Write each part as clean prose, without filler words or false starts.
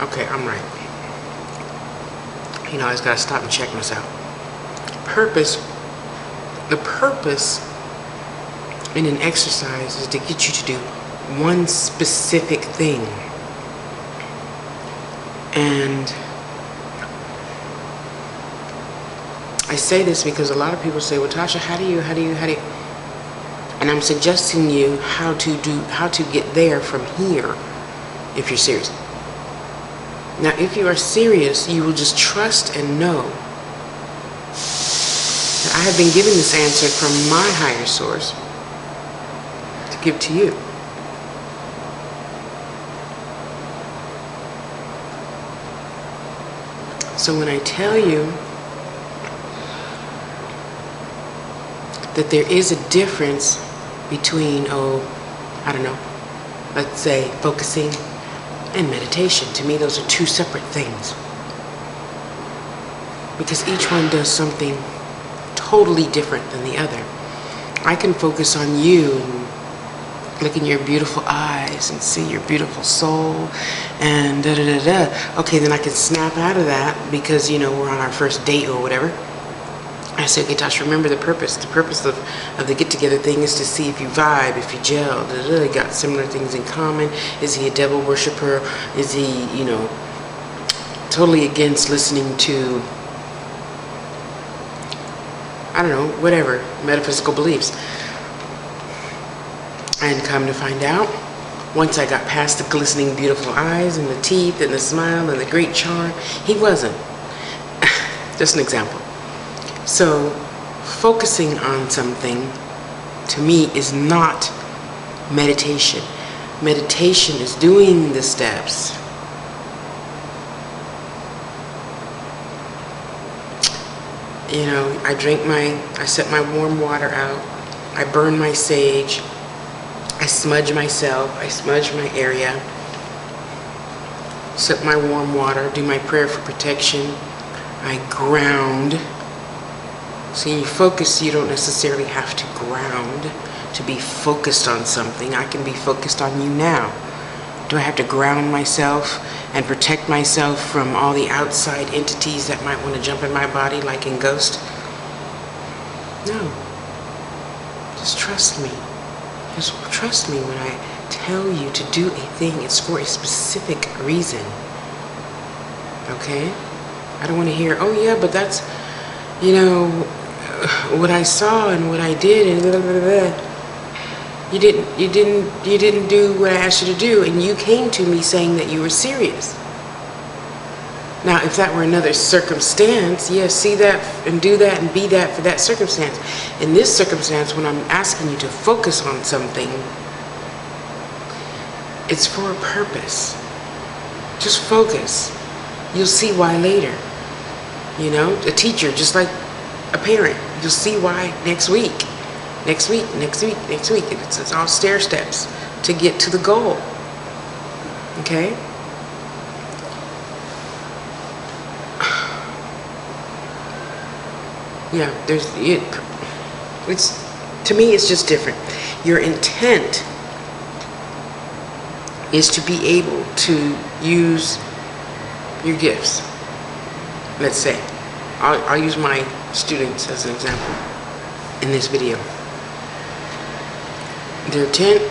Okay, I'm right. I just gotta stop and check myself. The purpose in an exercise is to get you to do one specific thing. And I say this because a lot of people say, well, Tasha, how do you? And I'm suggesting you how to get there from here if you're serious. Now, if you are serious, you will just trust and know that I have been given this answer from my higher source to give to you. So when I tell you that there is a difference between, let's say focusing and meditation. To me, those are two separate things. Because each one does something totally different than the other. I can focus on you and look in your beautiful eyes and see your beautiful soul and da-da-da-da. Okay, then I can snap out of that because, we're on our first date or whatever. I say, okay, Tasha, remember the purpose. The purpose of the get-together thing is to see if you vibe, if you gel. You got similar things in common. Is he a devil worshiper? Is he, totally against listening to, whatever, metaphysical beliefs? And come to find out, once I got past the glistening, beautiful eyes and the teeth and the smile and the great charm, he wasn't. Just an example. So, focusing on something, to me, is not meditation. Meditation is doing the steps. I set my warm water out. I burn my sage. I smudge myself. I smudge my area. Sip my warm water. Do my prayer for protection. I ground. So when you focus, you don't necessarily have to ground to be focused on something. I can be focused on you now. Do I have to ground myself and protect myself from all the outside entities that might want to jump in my body like in Ghost? No. Just trust me. Just trust me when I tell you to do a thing. It's for a specific reason. Okay? I don't want to hear, oh yeah, but that's, what I saw and what I did and blah, blah, blah. You didn't do what I asked you to do, and you came to me saying that you were serious. Now, if that were another circumstance, yes, see that and do that and be that for that circumstance. In this circumstance, when I'm asking you to focus on something, it's for a purpose. Just focus. You'll see why later. A teacher, just like a parent, you'll see why next week. Next week. It's all stair steps to get to the goal. Okay? Yeah, to me, it's just different. Your intent is to be able to use your gifts. Let's say, I'll use my students as an example in this video. Their intent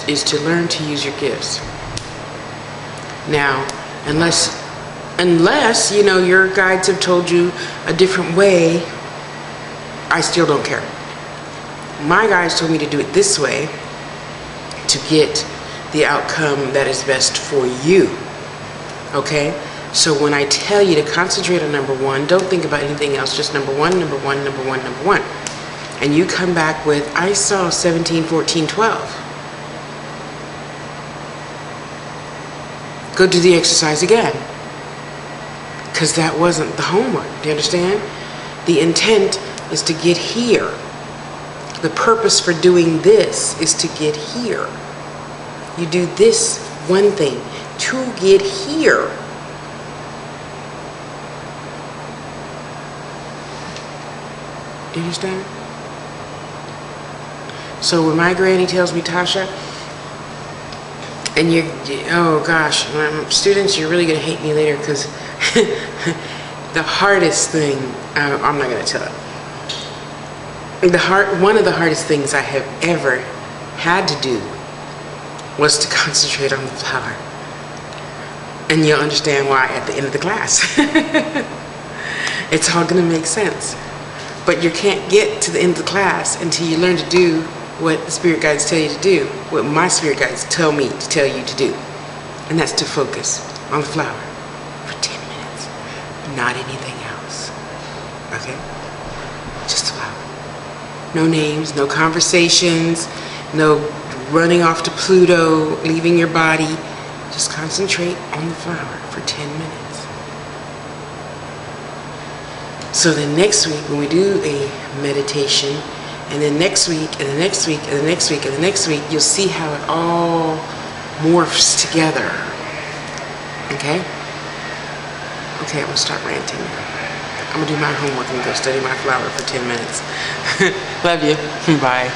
is to learn to use your gifts. Now, unless your guides have told you a different way, I still don't care. My guides told me to do it this way to get the outcome that is best for you. Okay? So when I tell you to concentrate on number one, don't think about anything else, just number one. And you come back with, I saw 17, 14, 12. Go do the exercise again. Because that wasn't the homework. Do you understand? The intent is to get here. The purpose for doing this is to get here. You do this one thing to get here. Do you understand? So when my granny tells me, Tasha, And oh gosh, students, you're really gonna hate me later because the hardest thing, I'm not gonna tell it. One of the hardest things I have ever had to do was to concentrate on the flower. And you'll understand why at the end of the class. It's all gonna make sense. But you can't get to the end of the class until you learn to do what the spirit guides tell you to do, what my spirit guides tell me to tell you to do. And that's to focus on the flower for 10 minutes, not anything else. Okay? Just the flower. No names, no conversations, no running off to Pluto, leaving your body. Just concentrate on the flower for 10 minutes. So then next week when we do a meditation, and then next week, and the next week, and the next week, and the next week, you'll see how it all morphs together. Okay? Okay, I'm gonna stop ranting. I'm gonna do my homework and go study my flower for 10 minutes. Love you. Bye.